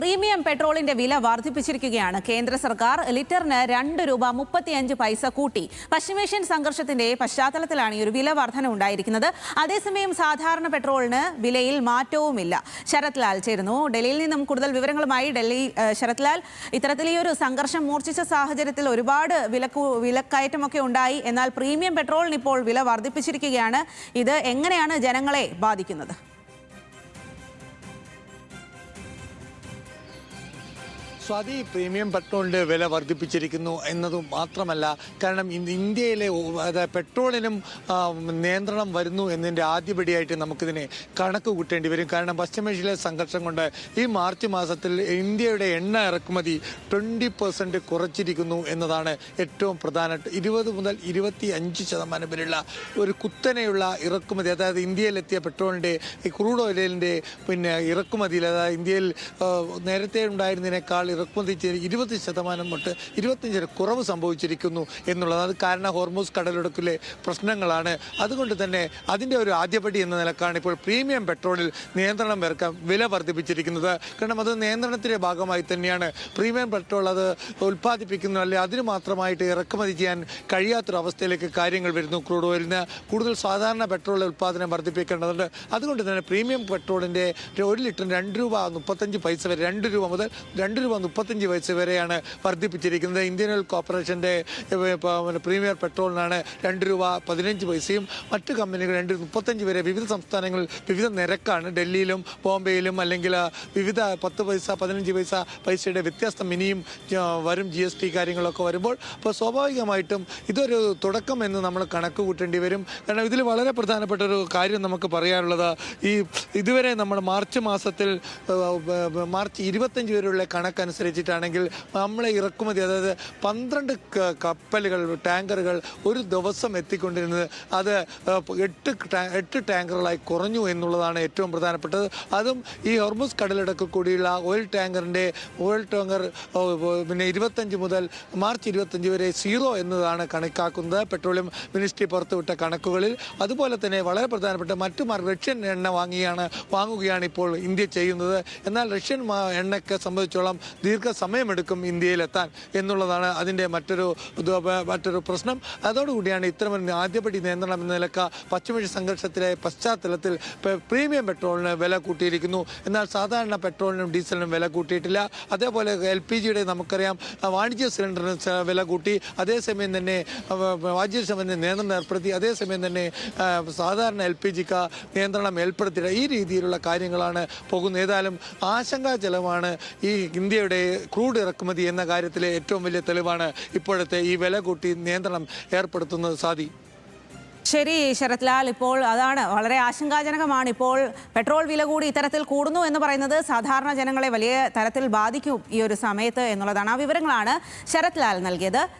Premium പെട്രോളിന്റെ വില വർദ്ധിപ്പിച്ചിരിക്കുകയാണ് കേന്ദ്ര സർക്കാർ. ലിറ്ററിന് ₹2.35 കൂട്ടി. പശ്ചിമേഷ്യൻ സംഘർഷത്തിന്റെ പശ്ചാത്തലത്തിലാണ് ഈ ഒരു വില വർധന ഉണ്ടായിരിക്കുന്നത്. അതേസമയം സാധാരണ പെട്രോളിന് വിലയിൽ മാറ്റവുമില്ല. ശരത് ലാൽ ചേരുന്നു ഡൽഹിയിൽ നിന്നും കൂടുതൽ വിവരങ്ങളുമായി. ശരത് ലാൽ, ഇത്തരത്തിൽ ഈ ഒരു സംഘർഷം മൂർച്ഛിച്ച സാഹചര്യത്തിൽ ഒരുപാട് വിലക്കയറ്റമൊക്കെ ഉണ്ടായി. എന്നാൽ പ്രീമിയം പെട്രോളിന് ഇപ്പോൾ വില വർദ്ധിപ്പിച്ചിരിക്കുകയാണ്. ഇത് എങ്ങനെയാണ് ജനങ്ങളെ ബാധിക്കുന്നത്? സ്വാതി, പ്രീമിയം പെട്രോളിൻ്റെ വില വർദ്ധിപ്പിച്ചിരിക്കുന്നു എന്നത് മാത്രമല്ല, കാരണം ഇന്ത്യയിലെ പെട്രോളിനും നിയന്ത്രണം വരുന്നു എന്നതിൻ്റെ ആദ്യപടിയായിട്ട് നമുക്കിതിനെ കണക്ക് കൂട്ടേണ്ടി വരും. കാരണം പശ്ചിമേഷ്യയിലെ സംഘർഷം കൊണ്ട് ഈ മാർച്ച് മാസത്തിൽ ഇന്ത്യയുടെ എണ്ണ ഇറക്കുമതി 20% കുറച്ചിരിക്കുന്നു എന്നതാണ് ഏറ്റവും പ്രധാന. 20 മുതൽ 25% വരെയുള്ള ഒരു കുത്തനെയുള്ള ഇറക്കുമതി, അതായത് ഇന്ത്യയിലെത്തിയ പെട്രോളിൻ്റെ ക്രൂഡ് ഓയിലിൻ്റെ ഇറക്കുമതിയിൽ, അതായത് ഇന്ത്യയിൽ നേരത്തെ ഉണ്ടായിരുന്നതിനേക്കാൾ ഇറക്കുമതി 20% തൊട്ട് 25% കുറവ് സംഭവിച്ചിരിക്കുന്നു എന്നുള്ളത്. അത് കാരണം ഹോർമൂസ് കടലിടുക്കിലെ പ്രശ്നങ്ങളാണ്. അതുകൊണ്ട് തന്നെ അതിൻ്റെ ഒരു ആദ്യപടി എന്ന നിലക്കാണ് ഇപ്പോൾ പ്രീമിയം പെട്രോളിൽ നിയന്ത്രണം വരുത്താൻ വില വർദ്ധിപ്പിച്ചിരിക്കുന്നത്. കാരണം അത് നിയന്ത്രണത്തിൻ്റെ ഭാഗമായി തന്നെയാണ് പ്രീമിയം പെട്രോൾ അത് ഉൽപ്പാദിപ്പിക്കുന്നു, അല്ലെ അതിന് മാത്രമായിട്ട് ഇറക്കുമതി ചെയ്യാൻ കഴിയാത്തൊരവസ്ഥയിലേക്ക് കാര്യങ്ങൾ വരുന്നു. ക്രൂഡ് ഓയിലിന് കൂടുതൽ സാധാരണ പെട്രോളിൻ്റെ ഉൽപ്പാദനം വർദ്ധിപ്പിക്കേണ്ടതുണ്ട്. അതുകൊണ്ട് തന്നെ പ്രീമിയം പെട്രോളിൻ്റെ 1 ലിറ്ററിന് ₹2.35 വരെ, ₹2 മുതൽ ₹2.35 വരെയാണ് വർദ്ധിപ്പിച്ചിരിക്കുന്നത്. ഇന്ത്യൻ ഓയിൽ കോർപ്പറേഷൻ്റെ പ്രീമിയം പെട്രോളിനാണ് ₹2.15, മറ്റ് കമ്പനികൾ ₹2.35 വരെ. വിവിധ സംസ്ഥാനങ്ങളിൽ വിവിധ നിരക്കാണ്. ഡൽഹിയിലും ബോംബെയിലും അല്ലെങ്കിൽ വിവിധ 10 പൈസ 15 പൈസയുടെ വ്യത്യാസം ഇനിയും വരും, GST കാര്യങ്ങളൊക്കെ വരുമ്പോൾ. അപ്പോൾ സ്വാഭാവികമായിട്ടും ഇതൊരു തുടക്കം എന്ന് നമ്മൾ കണക്ക് കൂട്ടേണ്ടി വരും. കാരണം ഇതിൽ വളരെ പ്രധാനപ്പെട്ട ഒരു കാര്യം നമുക്ക് പറയാനുള്ളത്, ഇതുവരെ നമ്മൾ മാർച്ച് മാസത്തിൽ മാർച്ച് 25 വരെയുള്ള കണക്കനുസരിച്ചിട്ടാണെങ്കിൽ നമ്മളെ ഇറക്കുമതി, അതായത് 12 കപ്പലുകൾ, ടാങ്കറുകൾ ഒരു ദിവസം എത്തിക്കൊണ്ടിരുന്നത് അത് 8 ടാങ്കറുകളായി കുറഞ്ഞു എന്നുള്ളതാണ് ഏറ്റവും പ്രധാനപ്പെട്ടത്. അതും ഈ ഹോർമൂസ് കടലിടുക്കിൽ കൂടിയുള്ള ഓയിൽ ടാങ്കർ 25 മുതൽ മാർച്ച് 25 വരെ 0 എന്നതാണ് കണക്കാക്കുന്നത് പെട്രോളിയം മിനിസ്ട്രി പുറത്തുവിട്ട കണക്കുകളിൽ. അതുപോലെ തന്നെ വളരെ പ്രധാനപ്പെട്ട മറ്റു റഷ്യൻ എണ്ണ വാങ്ങുകയാണ് ഇപ്പോൾ ഇന്ത്യ ചെയ്യുന്നത്. എന്നാൽ റഷ്യൻ എണ്ണയ്ക്ക് സംബന്ധിച്ചോളം ദീർഘസമയമെടുക്കും ഇന്ത്യയിലെത്താൻ എന്നുള്ളതാണ് അതിൻ്റെ മറ്റൊരു പ്രശ്നം. അതോടുകൂടിയാണ് ഇത്തരം ആദ്യപടി നിയന്ത്രണം എന്ന നിലക്ക് പശ്ചിമേഷ്യ സംഘർഷത്തിലെ പശ്ചാത്തലത്തിൽ പ്രീമിയം പെട്രോളിന് വില കൂട്ടിയിരിക്കുന്നു. എന്നാൽ സാധാരണ പെട്രോളിനും ഡീസലിനും വില കൂട്ടിയിട്ടില്ല. അതേപോലെ LPGയുടെ നമുക്കറിയാം വാണിജ്യ സിലിണ്ടറിന് വില കൂട്ടി, അതേസമയം തന്നെ നിയന്ത്രണം ഏർപ്പെടുത്തി, അതേസമയം തന്നെ സാധാരണ LPGക്ക് നിയന്ത്രണം ഏർപ്പെടുത്തിയില്ല. ഈ രീതിയിലുള്ള കാര്യങ്ങളാണ് പോകുന്നത്. ഏതായാലും ആശങ്കാജനകമാണ് ഈ ഇന്ത്യയുടെ ക്രൂഡ് ഇറക്കുമതി എന്ന കാര്യത്തിലെ ഏറ്റവും വലിയ തെളിവാണ് ഇപ്പോഴത്തെ ഈ വില കൂട്ടി നിയന്ത്രണം ഏർപ്പെടുത്തുന്നത്. സാധി. ശരി ശരത് ലാൽ, ഇപ്പോൾ അതാണ് വളരെ ആശങ്കാജനകമാണ്. ഇപ്പോൾ പെട്രോൾ വില കൂടി ഇത്തരത്തിൽ കൂടുന്നു എന്ന് പറയുന്നത് സാധാരണ ജനങ്ങളെ വലിയ തരത്തിൽ ബാധിക്കും ഈ ഒരു സമയത്ത് എന്നുള്ളതാണ്. ആ വിവരങ്ങളാണ് ശരത് ലാൽ നൽകിയത്.